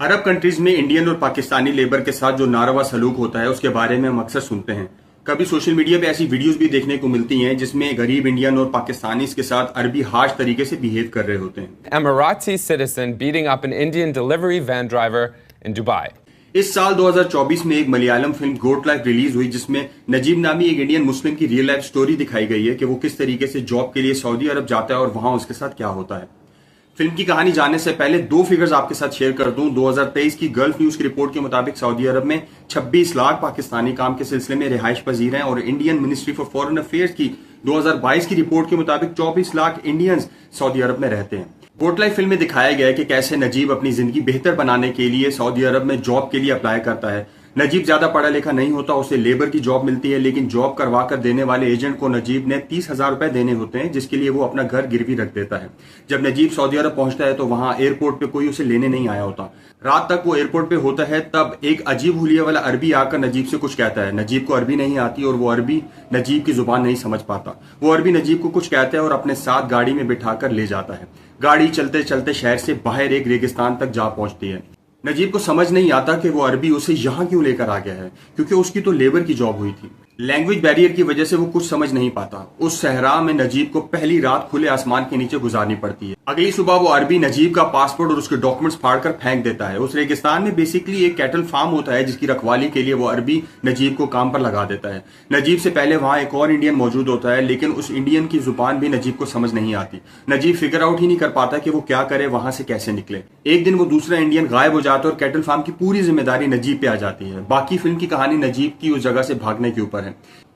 अरब countries में Indian और Pakistani labour के साथ जो नारवा सलूक होता है उसके बारे में हम अक्सर सुनते हैं। कभी सोशल मीडिया पे ऐसी वीडियोस भी देखने को मिलती हैं जिसमें गरीब इंडियन और पाकिस्तानी के साथ अरबी हार्श तरीके से बिहेव कर रहे होते हैं। Emirati citizen beating up an Indian delivery van driver in Dubai. इस साल 2024 में एक मलयालम फिल्म गोट लाइफ रिलीज हुई जिसमें नजीब नामी एक इंडियन मुस्लिम की रियल लाइफ स्टोरी दिखाई गई है कि वो किस तरीके से जॉब के लिए सऊदी अरब जाता है और वहां उसके साथ क्या होता है। फिल्म की कहानी जानने से पहले दो फिगर्स आपके साथ शेयर कर दूं। 2023 की गल्फ न्यूज की रिपोर्ट के मुताबिक सऊदी अरब में 26 लाख पाकिस्तानी काम के सिलसिले में रिहाइश पजीर हैं और Indian ministry for foreign affairs की 2022 की रिपोर्ट के मुताबिक 24 लाख इंडियंस सऊदी अरब में रहते हैं। गोट लाइफ फिल्म में दिखाया गया है कि कैसे नजीब अपनी जिंदगी बेहतर बनाने के लिए सऊदी अरब में जॉब के लिए अप्लाई करता है। नजीब ज्यादा पढ़ा लिखा नहीं होता, उसे लेबर की जॉब मिलती है, लेकिन जॉब करवा कर देने वाले एजेंट को नजीब ने 30,000 रुपए देने होते हैं जिसके लिए वो अपना घर गिरवी रख देता है। जब नजीब सऊदी अरब पहुंचता है तो वहां एयरपोर्ट पे कोई उसे लेने नहीं आया होता। रात तक वो एयरपोर्ट पे होता है, तब एक अजीब हुलिया वाला अरबी आकर नजीब से कुछ कहता है। नजीब को अरबी नहीं आती और वो अरबी नजीब की जुबान नहीं समझ पाता। वो अरबी नजीब को कुछ कहता है और अपने साथ गाड़ी में बिठाकर ले जाता है। गाड़ी चलते चलते शहर से बाहर एक रेगिस्तान तक जा पहुंचती है। नजीब को समझ नहीं आता कि वो अरबी उसे यहां क्यों लेकर आ गया है, क्योंकि उसकी तो लेबर की जॉब हुई थी। लैंग्वेज बैरियर की वजह से वो कुछ समझ नहीं पाता। उस सहरा में नजीब को पहली रात खुले आसमान के नीचे गुजारनी पड़ती है। अगली सुबह वो अरबी नजीब का पासपोर्ट और उसके डॉक्यूमेंट्स फाड़कर फेंक देता है। उस रेगिस्तान में बेसिकली एक कैटल फार्म होता है जिसकी रखवाली के लिए वो अरबी नजीब को काम पर लगा देता है। नजीब से पहले वहां एक और इंडियन मौजूद होता है, लेकिन उस इंडियन की जुबान भी नजीब को समझ नहीं आती। नजीब फिगर आउट ही नहीं कर पाता कि वो क्या करे, वहां से कैसे निकले। एक दिन वो दूसरा इंडियन गायब हो जाता है और कैटल फार्म की पूरी जिम्मेदारी नजीब पे आ जाती है। बाकी फिल्म की कहानी नजीब की उस जगह से भागने के ऊपर है।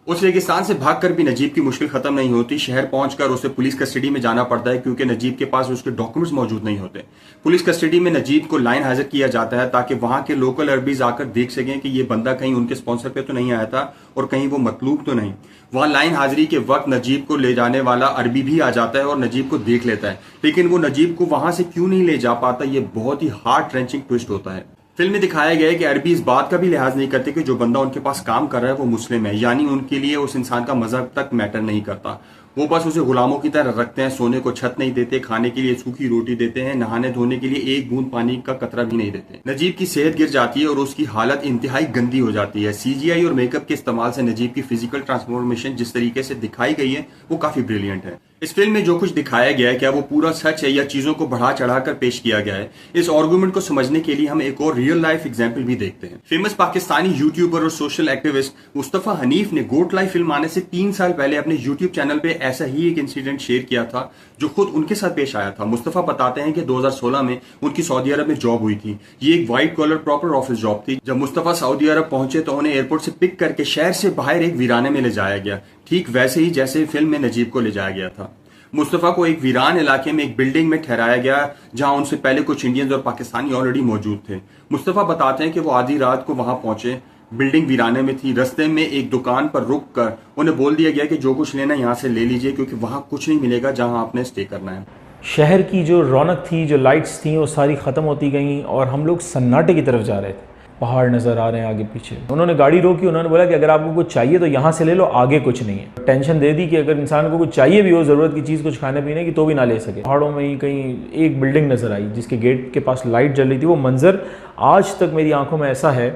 उस रेगिस्तान से भागकर भी नजीब की मुश्किल खत्म नहीं होती। शहर पहुंचकर उसे पुलिस कस्टडी में जाना पड़ता है क्योंकि नजीब के पास उसके डॉक्यूमेंट्स मौजूद नहीं होते। पुलिस कस्टडी में नजीब को लाइन हाजिर किया जाता है ताकि वहां के लोकल अरबीज आकर देख सकें कि ये बंदा कहीं उनके स्पॉन्सर पे तो नहीं आया था और कहीं वो मतलूब तो नहीं। वहां लाइन हाजिरी के वक्त नजीब को ले जाने वाला अरबी भी आ जाता है और नजीब को देख लेता है, लेकिन वो नजीब को वहां से क्यों नहीं ले जा पाता, ये बहुत ही हार्ट रेंचिंग ट्विस्ट होता है। फिल्म में दिखाया गया है कि अरबी इस बात का भी लिहाज नहीं करते कि जो बंदा उनके पास काम कर रहा है वो मुस्लिम है, यानी उनके लिए उस इंसान का मजहब तक मैटर नहीं करता। वो बस उसे गुलामों की तरह रखते हैं, सोने को छत नहीं देते, खाने के लिए सूखी रोटी देते हैं, नहाने धोने के लिए एक बूंद पानी का कतरा भी नहीं देते। नजीब की सेहत गिर जाती है और उसकी हालत इंतहाई गंदी हो जाती है। सीजीआई और मेकअप के इस्तेमाल से नजीब की फिजिकल ट्रांसफॉर्मेशन जिस तरीके से दिखाई गई है वो काफी ब्रिलियंट है। इस फिल्म में जो कुछ दिखाया गया है क्या वो पूरा सच है या चीजों को बढ़ा चढ़ाकर पेश किया गया है? इस आर्गुमेंट को समझने के लिए हम एक और रियल लाइफ एग्जांपल भी देखते हैं। फेमस पाकिस्तानी यूट्यूबर और सोशल एक्टिविस्ट मुस्तफा हनीफ ने गोट लाइफ फिल्म आने से 3 साल पहले अपने यूट्यूब चैनल पे ऐसा ही एक इंसिडेंट शेयर किया था जो खुद उनके साथ पेश आया था। मुस्तफा बताते हैं कि 2016 में उनकी सऊदी अरब में जॉब हुई थी। ये एक white collar proper office job थी। जब मुस्तफा सऊदी अरब पहुंचे तो उन्हें एयरपोर्ट से पिक करके शहर से बाहर एक वीराने में ले जाया गया, ठीक वैसे ही जैसे फिल्म में नजीब को ले जाया गया था। मुस्तफा को एक वीरान इलाके में एक बिल्डिंग में ठहराया गया जहां उनसे पहले कुछ इंडियंस और पाकिस्तानी ऑलरेडी मौजूद थे। मुस्तफा बताते हैं कि वो आधी रात को वहां पहुंचे, बिल्डिंग वीराने में थी। रास्ते में एक दुकान पर रुक कर उन्हें बोल दिया गया कि जो कुछ लेना यहाँ से ले लीजिए क्योंकि वहां कुछ नहीं मिलेगा जहां आपने स्टे करना है। शहर की जो रौनक थी, जो लाइट्स थी, वो सारी ख़त्म होती गई और हम लोग सन्नाटे की तरफ जा रहे थे। पहाड़ नज़र आ रहे हैं आगे पीछे। उन्होंने गाड़ी रोकी, उन्होंने बोला कि अगर आपको कुछ चाहिए तो यहाँ से ले लो, आगे कुछ नहीं है। टेंशन दे दी कि अगर इंसान को कुछ चाहिए भी हो, ज़रूरत की चीज़ कुछ खाने पीने की, तो भी ना ले सके। पहाड़ों में ही कहीं एक बिल्डिंग नज़र आई जिसके गेट के पास लाइट जल रही थी। वो मंजर आज तक मेरी आंखों में ऐसा है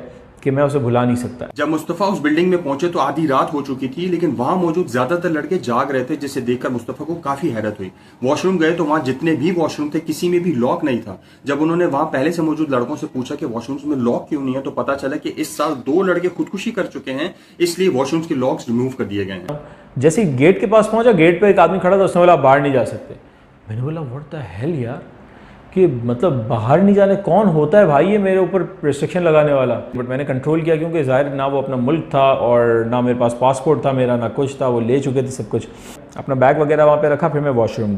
कि मैं उसे भुला नहीं सकता। जब मुस्तफा उस बिल्डिंग में पहुंचे तो आधी रात हो चुकी थी, लेकिन वहां मौजूद ज्यादातर लड़के जाग रहे थे, जिसे देखकर मुस्तफा को काफी हैरत हुई। वॉशरूम गए तो वहां जितने भी वॉशरूम थे किसी में भी लॉक नहीं था। जब उन्होंने वहां पहले से मौजूद लड़कों से पूछा कि वॉशरूम्स में लॉक क्यों नहीं है, तो पता चला कि इस साल 2 लड़के खुदकुशी कर चुके हैं, इसलिए वॉशरूम्स के लॉक्स रिमूव कर दिए गए हैं। जैसे गेट के पास पहुंचा, गेट पे एक आदमी खड़ा था, उसने बोला बाहर नहीं जा सकते। मैंने बोला व्हाट द हेल यार, कि मतलब बाहर नहीं जाने कौन होता है भाई ये मेरे ऊपर रिस्ट्रिक्शन लगाने वाला। बट मैंने कंट्रोल किया क्योंकि ज़ाहिर ना वो अपना मुल्क था और ना मेरे पास पासपोर्ट था मेरा, ना कुछ था। वो ले चुके थे सब कुछ। अपना बैग वगैरह वहाँ पे रखा, फिर मैं वॉशरूम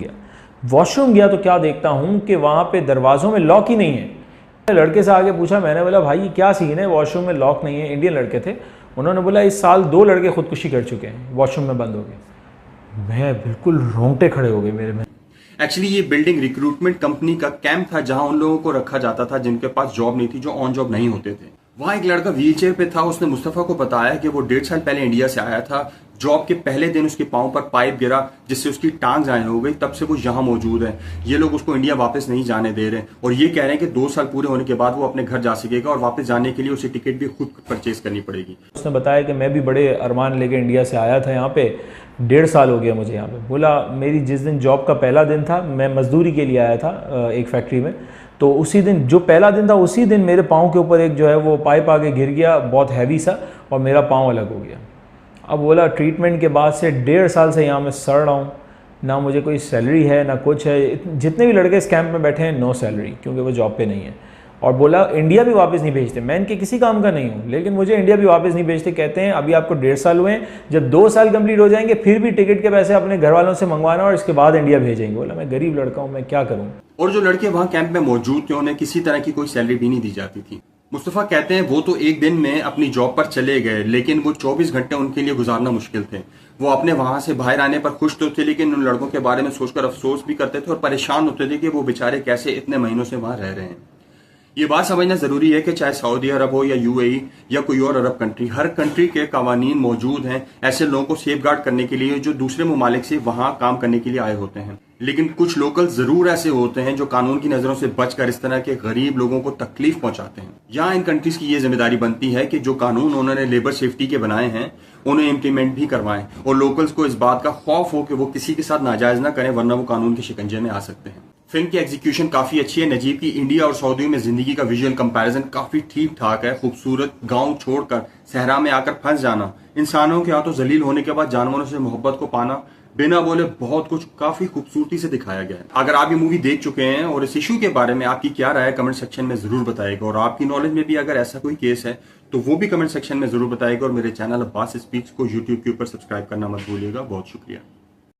गया तो क्या देखता हूँ कि वहाँ पे दरवाज़ों में लॉक ही नहीं है। लड़के से आगे पूछा, मैंने बोला भाई ये क्या सीन है, वॉशरूम में लॉक नहीं है। इंडियन लड़के थे। उन्होंने बोला इस साल 2 लड़के खुदकुशी कर चुके हैं, वॉशरूम में बंद हो गए। मैं बिल्कुल रोंगटे खड़े हो गए मेरे में। एक्चुअली ये बिल्डिंग रिक्रूटमेंट कंपनी का कैंप था जहां उन लोगों को रखा जाता था जिनके पास जॉब नहीं थी, जो ऑन जॉब नहीं होते थे। वहां एक लड़का व्हील चेयर पे था। उसने मुस्तफा को बताया कि वो 1.5 साल पहले इंडिया से आया था, जॉब के पहले दिन उसके पांव पर पाइप गिरा जिससे उसकी टांग जाए हो गई, तब से वो यहाँ मौजूद है। ये लोग उसको इंडिया वापस नहीं जाने दे रहे और ये कह रहे हैं कि 2 साल पूरे होने के बाद वो अपने घर जा सकेगा और वापस जाने के लिए उसे टिकट भी खुद परचेज करनी पड़ेगी। उसने बताया कि मैं भी बड़े अरमान लेके इंडिया से आया था यहाँ पे, 1.5 साल हो गया मुझे यहाँ पे। बोला मेरी जिस दिन जॉब का पहला दिन था, मैं मजदूरी के लिए आया था एक फैक्ट्री में, तो उसी दिन जो पहला दिन था उसी दिन मेरे पाँव के ऊपर एक जो है वो पाइप आके गिर गया, बहुत हैवी सा, और मेरा पाँव अलग हो गया। अब बोला ट्रीटमेंट के बाद से 1.5 साल से यहाँ मैं सड़ रहा हूँ, ना मुझे कोई सैलरी है ना कुछ है। जितने भी लड़के इस कैंप में बैठे हैं नो सैलरी, क्योंकि वो जॉब पे नहीं है। और बोला इंडिया भी वापस नहीं भेजते, मैं इनके किसी काम का नहीं हूँ, लेकिन मुझे इंडिया भी वापस नहीं भेजते। कहते हैं अभी आपको 1.5 साल हुए हैं, जब 2 साल कंप्लीट हो जाएंगे फिर भी टिकट के पैसे अपने घर वालों से मंगवाना और इसके बाद इंडिया भेजेंगे। बोला मैं गरीब लड़का हूँ, मैं क्या करूँ। और जो लड़के वहां कैंप में मौजूद थे उन्हें किसी तरह की कोई सैलरी भी नहीं दी जाती थी। मुस्तफा कहते हैं वो तो एक दिन में अपनी जॉब पर चले गए, लेकिन वो 24 घंटे उनके लिए गुजारना मुश्किल थे। वो अपने वहां से बाहर आने पर खुश तो थे, लेकिन उन लड़कों के बारे में सोचकर अफसोस भी करते थे और परेशान होते थे कि वो बेचारे कैसे इतने महीनों से वहां रह रहे हैं। ये बात समझना जरूरी है कि चाहे सऊदी अरब हो या यूएई या कोई और अरब कंट्री, हर कंट्री के कानून मौजूद हैं ऐसे लोगों को सेफ गार्ड करने के लिए जो दूसरे ममालिक से वहां काम करने के लिए आए होते हैं। लेकिन कुछ लोकल जरूर ऐसे होते हैं जो कानून की नजरों से बचकर इस तरह के गरीब लोगों को तकलीफ पहुंचाते हैं। यहाँ इन कंट्रीज की ये जिम्मेदारी बनती है कि जो कानून उन्होंने लेबर सेफ्टी के बनाए हैं उन्हें इम्प्लीमेंट भी करवाएं और लोकल्स को इस बात का खौफ हो कि वो किसी के साथ नाजायज ना करें, वरना वो कानून के शिकंजे में आ सकते हैं। फिल्म की एग्जीक्यूशन काफी अच्छी है। नजीब की इंडिया और सऊदी में जिंदगी का विजुअल कंपैरिजन काफी ठीक ठाक है। खूबसूरत गांव छोड़कर सहरा में आकर फंस जाना, इंसानों के हाथों जलील होने के बाद जानवरों से मोहब्बत को पाना, बिना बोले बहुत कुछ काफी खूबसूरती से दिखाया गया है। अगर आप ये मूवी देख चुके हैं और इस इशू के बारे में आपकी क्या राय है कमेंट सेक्शन में जरूर बताइएगा, और आपकी नॉलेज में भी अगर ऐसा कोई केस है तो वो भी कमेंट सेक्शन में जरूर बताइएगा। और मेरे चैनल अब्बास स्पीक्स को यूट्यूब के ऊपर सब्सक्राइब करना मत भूलिएगा। बहुत शुक्रिया।